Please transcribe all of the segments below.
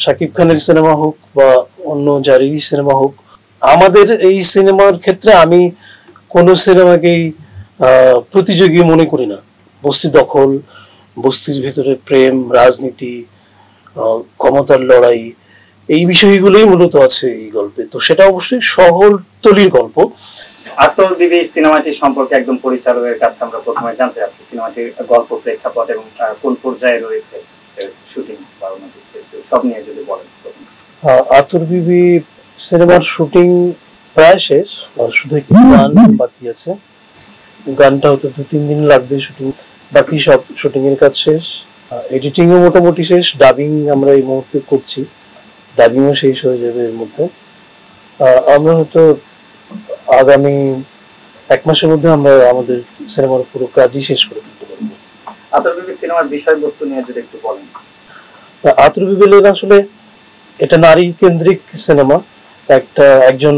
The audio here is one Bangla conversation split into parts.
শাকিব খানের সিনেমা হোক বা অন্য যারেরই সিনেমা হোক, আমাদের এই সিনেমার ক্ষেত্রে আমি কোনো সিনেমাকেই প্রতিযোগী মনে করি না। বস্তি দখল, বস্তির ভেতরে প্রেম, রাজনীতি, ক্ষমতার লড়াই, এই বিষয়গুলোই মূলত আছে এই গল্পে। তো সেটা অবশ্যই শহরতলির গল্প। আত্মজীবী সিনেমাটি সম্পর্কে একদম পরিচালকের কাছে আমরা প্রথমে জানতে চাচ্ছি, সিনেমাটির গল্প, প্রেক্ষাপট এবং কোন পর্যায়ে রয়েছে শুটিং বা সব নিয়ে যদি বলেন। আত্মজীবী সিনেমার শুটিং প্রায় শেষ, শুধু একটু গান বাকি আছে। গানটা হয়তো 2-3 দিন লাগবে শুটিং, বাকি সব শুটিং এর কাজ শেষ। এডিটিং ও মোটামুটি শেষ, ডাবিং আমরা এই মুহূর্তে করছি, ডাবিংও শেষ হয়ে যাবে এর মধ্যে। আমরা হয়তো আগামী 1 মাসের মধ্যে আমরা আমাদের সিনেমার পুরো কাজই শেষ করে ফেলতে পারবো। আত্মজীবী সিনেমার বিষয়বস্তু নিয়ে যদি একটু বলেন। আত্মজীবী আসলে এটা নারী কেন্দ্রিক সিনেমা, একজন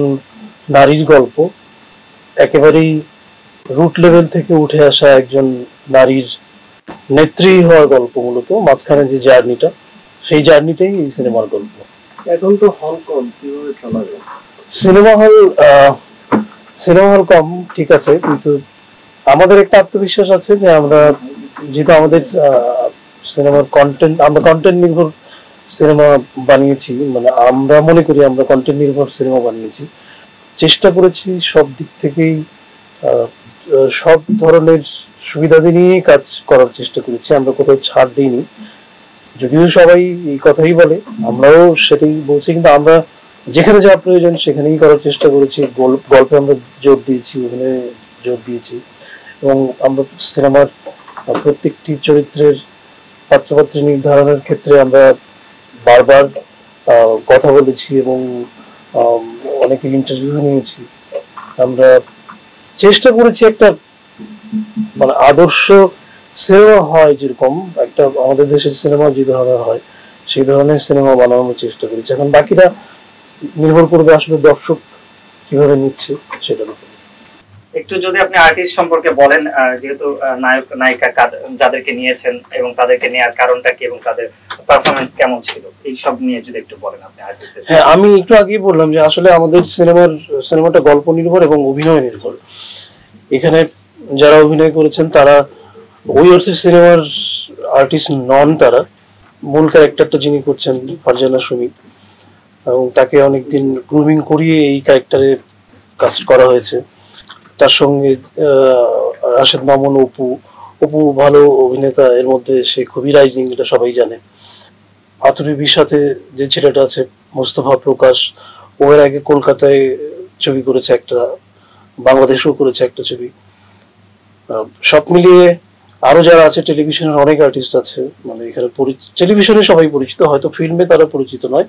নারীর গল্প, একেবারেই রুট লেভেল থেকে উঠে আসা একজন নারীর নেত্রী হওয়ার গল্প। মূলত মাঝখানে যে জার্নিটা, সেই জার্নিটাই এই সিনেমার গল্প। এখন তো হল কম, কিভাবে চলা যায়? সিনেমা হল কম, ঠিক আছে, কিন্তু আমাদের একটা আত্মবিশ্বাস আছে যে আমরা যেহেতু আমাদের সিনেমার কন্টেন্ট, আমরা কন্টেন্ট নির্ভর সিনেমা বানিয়েছি, মানে আমরা মনে করি আমরা কন্টেন্ট নির্ভর সিনেমা বানিয়েছি। চেষ্টা করেছি সব দিক থেকেই, সব ধরনের সুবিধাদি নিয়ে কাজ করার চেষ্টা করেছি, আমরা কোথাও ছাড় দিইনি। যদিও সবাই এই কথাই বলে, আমরাও সেটাই বলছি, কিন্তু আমরা যেখানে যা প্রয়োজন সেখানেই করার চেষ্টা করেছি। গল্পে আমরা জোর দিয়েছি, অভিনয়ে জোর দিয়েছি, এবং আমরা সিনেমার প্রত্যেকটি চরিত্রের পাত্রপাত্রী নির্ধারণের ক্ষেত্রে আমরা বারবার কথা বলেছি এবং অনেকে ইন্টারভিউ নিয়েছি। আমরা চেষ্টা করেছি একটা মানে আদর্শ সিনেমা হয় যেরকম একটা আমাদের দেশের সিনেমা যে ধরনের হয়, সেই ধরনের সিনেমা বানানোর চেষ্টা করেছি। এখন বাকিটা নির্ভর করবে আসলে দর্শক কিভাবে নিচ্ছে সেটার উপর। একটু যদি আপনি আর্টিস্ট সম্পর্কে বলেন, যেহেতু নায়ক নায়িকা যাদেরকে নিয়েছেন এবং তাদেরকে নেওয়ার কারণটা কি এবং তাদের পারফরম্যান্স কেমন ছিল, এই সব নিয়ে যদি একটু বলেন আপনি। হ্যাঁ, আমি একটু আগেই বললাম যে আসলে আমাদের সিনেমাটা গল্প নির্ভর এবং অভিনয় নির্ভর। এখানে যারা অভিনয় করেছেন তারা ওই অর্থে সিনেমার আর্টিস্ট নন, তারা মূল ক্যারেক্টারটা যিনি করছেন ফারজানা সুমি, এবং তাকে অনেকদিন গ্রুমিং করিয়ে এই ক্যারেক্টারে কাস্ট করা হয়েছে। তার সঙ্গে রাশেদ মামুন, অপু ভালো অভিনেতা, এর মধ্যে সে খুবই রাইজিং, এটা সবাই জানে। আতরিবির সাথে যে ছেলেটা আছে মোস্তফা প্রকাশ, ও এর আগে কলকাতায় ছবি করেছে একটা, বাংলাদেশেও করেছে একটা ছবি। সব মিলিয়ে আরো যারা আছে, টেলিভিশনের অনেক আর্টিস্ট আছে, মানে এখানে টেলিভিশনে সবাই পরিচিত, হয়তো ফিল্মে তারা পরিচিত নয়,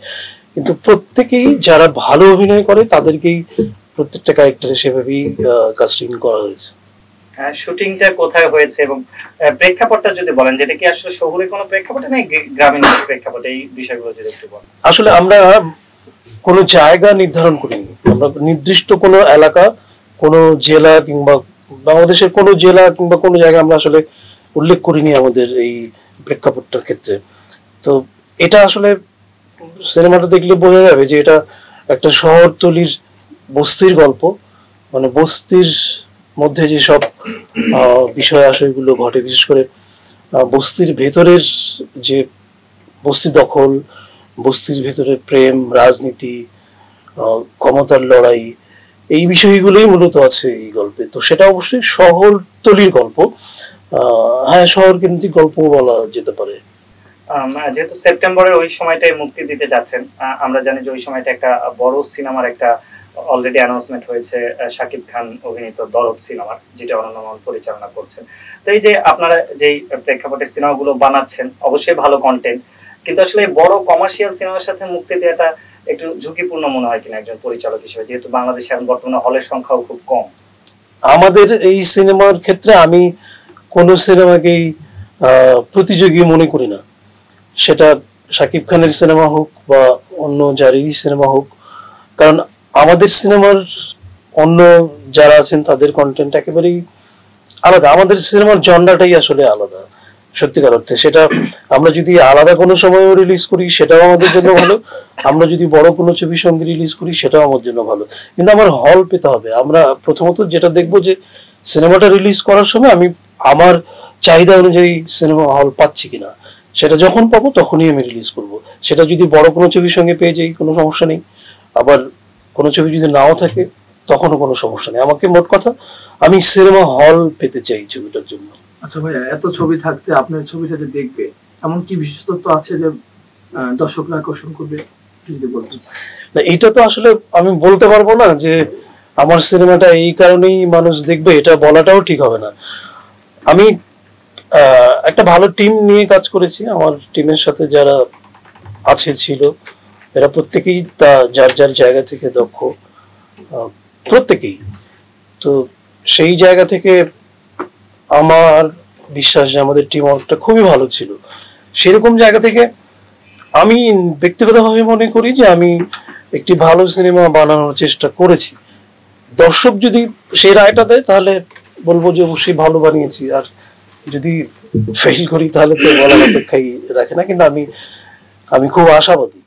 কিন্তু প্রত্যেকেই যারা ভালো অভিনয় করে তাদেরকেই প্রত্যেকটা ক্যারেক্টারে সেভাবেই কাস্টিং করা হয়েছে। শুটিংটা কোথায় হয়েছে এবং প্রেক্ষাপটটা যদি বলেন, যেটা কি আসলে শহরে কোনো প্রেক্ষাপটে নাকি গ্রামীণ প্রেক্ষাপটে, এই বিষয়গুলো যদি একটু বলেন। আসলে আমরা কোনো জায়গা নির্ধারণ করিনি, আমরা নির্দিষ্ট কোনো এলাকা, কোনো জেলা কিংবা বাংলাদেশের কোনো জেলা কিংবা কোনো জায়গা আমরা আসলে উল্লেখ করিনি আমাদের এই প্রেক্ষাপটটার ক্ষেত্রে। তো এটা আসলে সিনেমাটা দেখলে বোঝা যাবে যে এটা একটা শহরতলির বস্তির গল্প, মানে বস্তির মধ্যে যে সব বিষয় আশয়গুলো ঘটে, বিশেষ করে বস্তির ভেতরের যে বস্তি দখল, বস্তির ভেতরে প্রেম, রাজনীতি, ক্ষমতার লড়াই, এই বিষয়গুলোই মূলত আছে এই গল্পে। তো সেটা অবশ্যই শহরতলির গল্প, হ্যাঁ শহর কেন্দ্রিক গল্প বলা যেতে পারে। যেহেতু সেপ্টেম্বরের ওই সময়টাই মুক্তি দিতে যাচ্ছেন, আমরা জানি যে ওই সময়টা একটা বড় সিনেমার একটা অলরেডি অ্যানাউন্সমেন্ট হয়েছে, শাকিব খান অভিনীত দরদ সিনেমার, যেটা অনন্য মাল পরিচালনা করছেন। তো এই যে আপনারা যেই প্রেক্ষাপটে সিনেমাগুলো বানাচ্ছেন, অবশ্যই ভালো কন্টেন্ট, কিন্তু আসলে বড় কমার্শিয়াল সিনেমার সাথে মুক্তি দেওয়াটা একটু ঝুঁকিপূর্ণ মনে হয় কিনা একজন পরিচালক হিসেবে, যেহেতু বাংলাদেশে এখন বর্তমানে হলের সংখ্যাও খুব কম। আমাদের এই সিনেমার ক্ষেত্রে আমি কোন সিনেমাকেই প্রতিযোগী মনে করি না, সেটা শাকিব খানের সিনেমা হোক বা অন্য যারেরই সিনেমা হোক, কারণ আমাদের সিনেমার অন্য যারা আছেন তাদের কন্টেন্ট একেবারেই আলাদা, আমাদের সিনেমার জনরাটাই আসলে আলাদা। সত্যিকার অর্থে। সেটা আমরা যদি আলাদা কোনো সময় রিলিজ করি সেটাও আমাদের জন্য ভালো, আমরা যদি বড় কোনো ছবির সঙ্গে রিলিজ করি সেটাও আমার জন্য ভালো, কিন্তু আমার হল পেতে হবে। আমরা প্রথমত যেটা দেখবো যে সিনেমাটা রিলিজ করার সময় আমি আমার চাহিদা অনুযায়ী সিনেমা হল পাচ্ছি কিনা, সেটা যখন পাবো তখনই আমি রিলিজ করব। সেটা যদি বড় কোনো ছবির সঙ্গে পেয়ে যাই কোনো সমস্যা নেই, আবার কোনো ছবি যদি নাও থাকে তখনও কোনো সমস্যা নেই। আমাকে মোট কথা আমি সিনেমা হল পেতে চাই ছবিটার জন্য। আচ্ছা ভাইয়া, এত ছবি থাকতে আপনার ছবিটা যে দেখবে এমন কি বিশেষত্ব আছে যে দর্শকরা আকর্ষণ করবে, যদি বলতেন। না, এটা তো আসলে আমি বলতে পারবো না যে আমার সিনেমাটা এই কারণেই মানুষ দেখবে, এটা বলাটাও ঠিক হবে না। আমি একটা ভালো টিম নিয়ে কাজ করেছি, আমার টিমের সাথে যারা ছিল এরা প্রত্যেকেই তা যার যার জায়গা থেকে দক্ষ, প্রত্যেকেই। তো সেই জায়গা থেকে আমার বিশ্বাস যে আমাদের টিম ওয়ার্কটা খুবই ভালো ছিল। সেরকম জায়গা থেকে আমি ব্যক্তিগতভাবে মনে করি যে আমি একটি ভালো সিনেমা বানানোর চেষ্টা করেছি। দর্শক যদি সেই রায়টা দেয় তাহলে বলবো যে অবশ্যই ভালো বানিয়েছি, আর যদি ফেল করি তাহলে তো বলার অপেক্ষাই রাখে না, কিন্তু আমি খুব আশাবাদী।